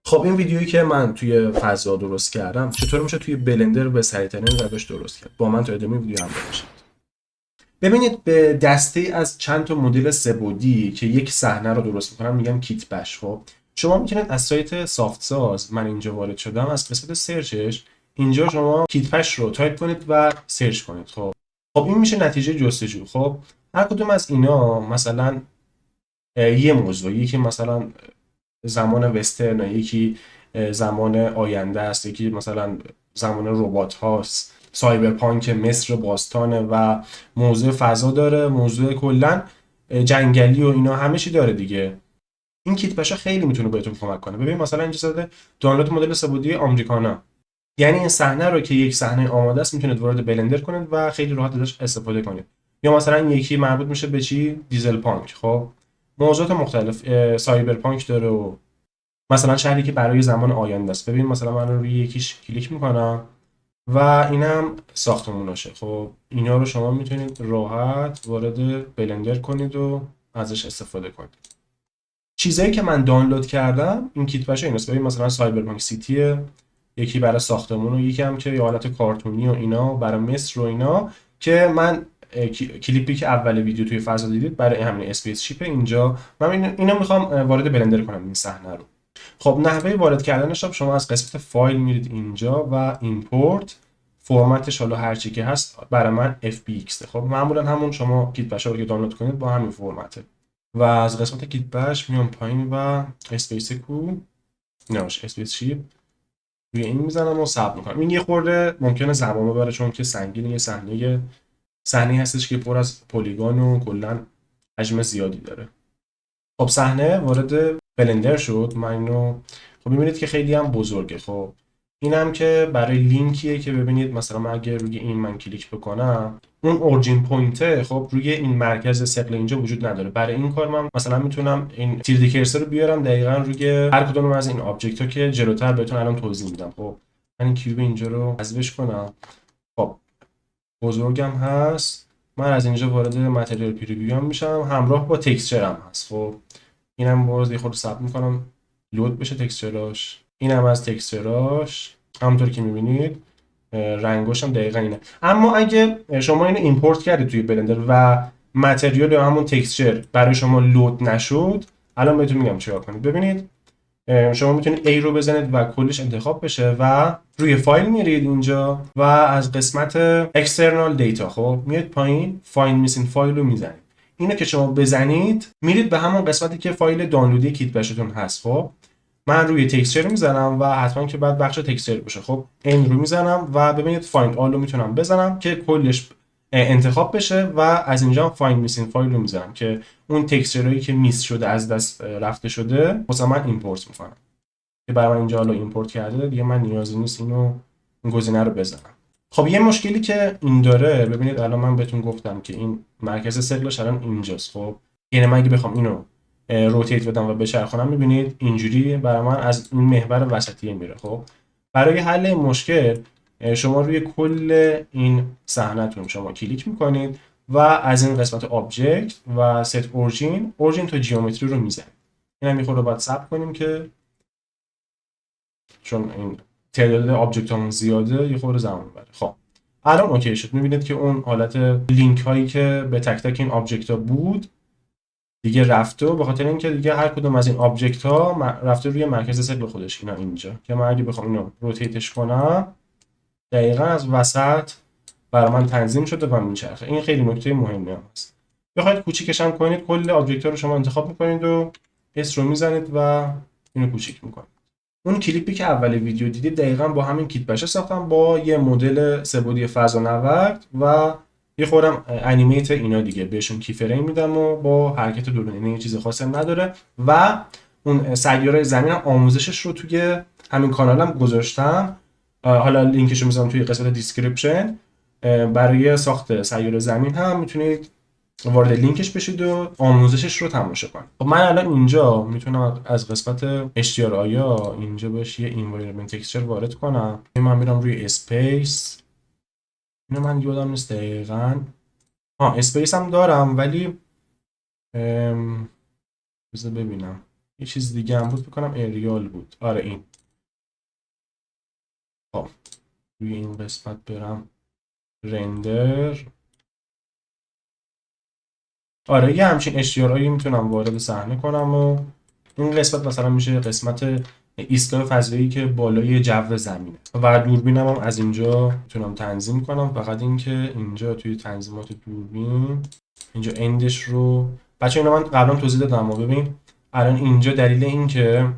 خب این ویدیویی که من توی فضا درست کردم چطور میشه توی بلندر به سریع‌ترین روش درست کرد؟ با من تا ادامه ویدیو همراه باشید. ببینید به دسته از چند تا مدل سه‌بعدی که یک صحنه رو درست میکنن میگن کیت بش. خب شما میتونید از سایت سافت ساز، من اینجا وارد شدم، از قسمت سرچش اینجا شما کیت بش رو تایپ کنید و سرچ کنید. خب این میشه نتیجه جستجو. خب هر کدوم از اینا مثلا یه موضوع، یکی مثلا زمان وسترن، یکی زمان آینده است، یکی مثلا زمان ربات هاست، سایبرپانک مصر باستانه و موضوع فضا داره، موضوع کلا جنگلی و اینا همه چی داره دیگه. این کیت بشا خیلی میتونه بهتون کمک کنه. ببین مثلا اینجا زده دانلود مدل سه‌بعدی آمریکانا، یعنی این صحنه رو که یک صحنه آماده است میتونید وارد بلندر کنید و خیلی راحت ازش استفاده کنید. یا مثلا این یکی مربوط میشه به چی؟ دیزل پانک. خب موضوعات مختلف، سایبرپانک داره و مثلا شهری که برای زمان آینده است. ببین مثلا من روی یکیش کلیک میکنم و اینم ساختموناشه. خب اینا رو شما میتونید راحت وارد بلندر کنید و ازش استفاده کنید. چیزایی که من دانلود کردم این کیت بشه ایناست. ببین مثلا سایبرپانک سیتیه، یکی برای ساختمون و یکی هم که یه حالت کارتونی و اینا برای مصر و اینا که من کلیپی که اول ویدیو توی فضا دیدید برای همین اسپیس شیپ. اینجا من اینو میخوام وارد بلندر کنم این صحنه رو. خب نحوه وارد کردنش رو شما از قسمت فایل میرید اینجا و ایمپورت، فرمتش حالا هر چی که هست برای من FBX. خب معمولا همون شما کیت بش رو که دانلود کنید با همین فرمته و از قسمت کیت بش میام پایین و اسپیس کو ناش اسپیس شیپ روی این میزنم و ثبت میکنم. این یه خورده ممکنه زمان ببره چون که سنگین، یه صحنه هستش که پر از پلیگون و کلا حجم زیادی داره. خب صحنه وارد بلندر شد. من اینو خب می‌بینید که خیلی هم بزرگه. خب اینم که برای لینکیه که ببینید مثلا من اگه روی این من کلیک بکنم اون اورجین پوینته خب روی این مرکز ثقل اینجا وجود نداره. برای این کار من مثلا میتونم این تیر کرسر رو بیارم دقیقاً روی هر کدوم از این آبجکت ها که جلوتر بهتون الان توضیح میدم. خب من این کیوب اینجا رو حذفش کنم. خب بزرگم هست. من از اینجا وارد متریال پریویو هم میشم، همراه با تکسچر هم هست. خب اینم باز یه خورده ثبت میکنم لود بشه تکسچراش. اینم از تکسچراش همونطور که میبینید رنگاش هم دقیقا اینه. اما اگه شما اینو ایمپورت کردید توی بلندر و متریال یا همون تکسچر برای شما لود نشد، الان بهتون میگم چیکار کنید. ببینید شما میتونید A رو بزنید و کلش انتخاب بشه و روی فایل میرید اینجا و از قسمت external data خب میاد پایین find missing فایل رو میزنید. اینو که شما بزنید میرید به همون قسمتی که فایل دانلودی کیت بشتون هست. خب من روی تکسچر میزنم و حتما که بعد بخش تکسچر بشه. خب این رو میزنم و ببینید find all رو میتونم بزنم که کلش انتخاب بشه و از اینجا find missing فایل رو میزنم که اون تکسچرایی که میس شده از دست رفته شده واسه من ایمپورت میکنم که برای من اینجا حالا ایمپورت کرده دیگه، من نیازی نیست این گزینه رو بزنم. خب یه مشکلی که این داره، ببینید الان من بهتون گفتم که این مرکز ثقلش الان اینجاست. خب یعنی من اگه بخوام اینو روتیت بدم و بچرخونم میبینید اینجوری برای من از این محور وسطیه میره. خب برای حل این مشکل شما روی کل این صحنه‌تون شما کلیک میکنید و از این قسمت آبجکت و set اورجین تو جیومتری رو میزنید. این هم میخوره باید ثبت کنیم که چون این تعداد آبجکت همون زیاده یه خورده زمان میبره. خب الان اوکی شد. میبینید که اون حالت لینک هایی که به تک تک این آبجکت ها بود دیگه رفته و به خاطر اینکه دیگه هر کدوم از این آبجکت ها رفته روی مرکز ثقل خودش. اینا اینجا که من اگه بخوام اینو روتیتش کنم دقیقاً از وسط برای من تنظیم شده و میچرخه. این خیلی نکته مهمی هست. بخواید کوچیکش هم کنید کل آبجکت ها رو شما انتخاب میکنید و اس رو میزنید و اینو کوچیک میکنید. اون کلیپی که اول ویدیو دیدید دقیقاً با همین کیت بشه ساختم با یه مدل سه‌بعدی فضانورد و یه خورم انیمیت اینا دیگه بهشون کی فریم میدم و با حرکت دوربین. یعنی یه چیز خاصی هم نداره و اون سیاره زمین هم آموزشش رو توی همین کانالم گذاشتم. حالا لینکش رو میذارم توی قسمت دیسکریپشن. برای ساخت سیاره زمین هم میتونید وارد لینکش بشید و آموزشش رو تماشا کنید. خب من الان اینجا میتونم از قسمت HDRI اینجا بهش یه environment texture وارد کنم. من میرم روی اسپیس. اینو من یادم نیست دقیقاً. اسپیس هم دارم ولی بذار ببینم. یه چیز دیگه هم بود بکنم اریال بود. آره این. خب روی این قسمت برم رندر. آره یه همچین اشتیارهایی میتونم وارد صحنه کنم و این قسمت مثلا میشه قسمت ایستگاه فضایی که بالای جو زمینه و دوربینم هم از اینجا میتونم تنظیم کنم. فقط اینکه اینجا توی تنظیمات دوربین اینجا اندش رو بچه اینا من قبلا توضیح دادم و ببین الان اینجا دلیل این که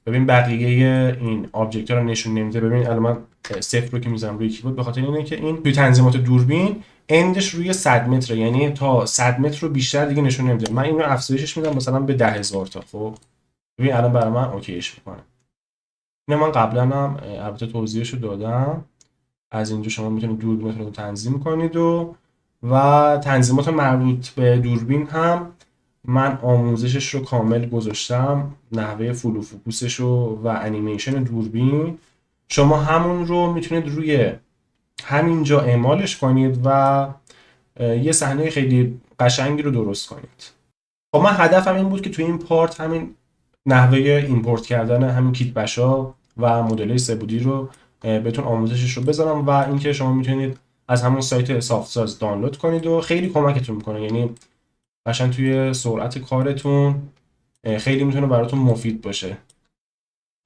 ببین بقیه این آبجکت ها رو نشون نمیده. ببین الان من صفر رو که میذارم روی کیبورد به خاطر اینه که این توی تنظیمات دوربین اندش روی 100 متره، یعنی تا 100 متر رو بیشتر دیگه نشون نمیده. من اینو افزایشش میدم مثلا به 10,000 تا. خب ببین الان برای من اوکیش میکنه. اینو من قبلا هم البته توضیحش رو دادم. از اینجا شما میتونید دوربینتون رو تنظیم کنید و تنظیمات مربوط به دوربین هم من آموزشش رو کامل گذاشتم، نحوه فول و فوکوسش رو و انیمیشن دوربین. شما همون رو میتونید روی همینجا اعمالش کنید و یه صحنه خیلی قشنگی رو درست کنید. خب من هدفم این بود که توی این پارت همین نحوه ایمپورت کردن همین کیت بشا و مدل‌های سه‌بعدی رو بهتون آموزشش رو بذارم و اینکه شما میتونید از همون سایت سافت ساز دانلود کنید و خیلی کمکتون میکنه. یعنی قشنگ توی سرعت کارتون خیلی میتونه براتون مفید باشه.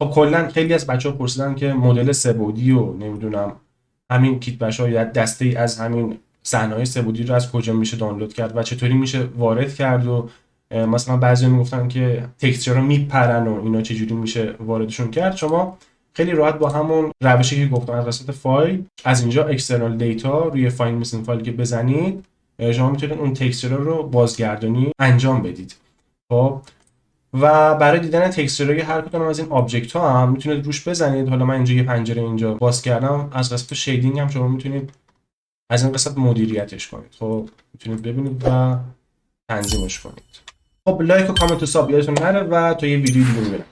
خب کلا خیلی از بچه‌ها پرسیدن که مدل سه‌بعدی و نمیدونم همین کیت بشا یا دسته‌ای از همین صحنه‌های سه‌بعدی رو از کجا میشه دانلود کرد و چطوری میشه وارد کرد و مثلا بعضی میگفتن که تکسچرها میپرن و اینا چجوری میشه واردشون کرد. شما خیلی راحت با همون روشی که گفتم از وسط فایل از اینجا اکسترنال دیتا روی فایل میسین فایل که بزنید شما میتونید اون تکسچر رو بازگردانی انجام بدید. خب و برای دیدن تکسچرهای هر کدوم از این آبجکت ها هم میتونید روش بزنید. حالا من اینجا یه پنجره اینجا باز کردم. از قسمت شیدینگ هم شما میتونید از این قسمت مدیریتش کنید. خب میتونید ببینید و تنظیمش کنید. خب لایک و کامنت و ساب یادتون نره و تا یه ویدیو دیگه میبینم.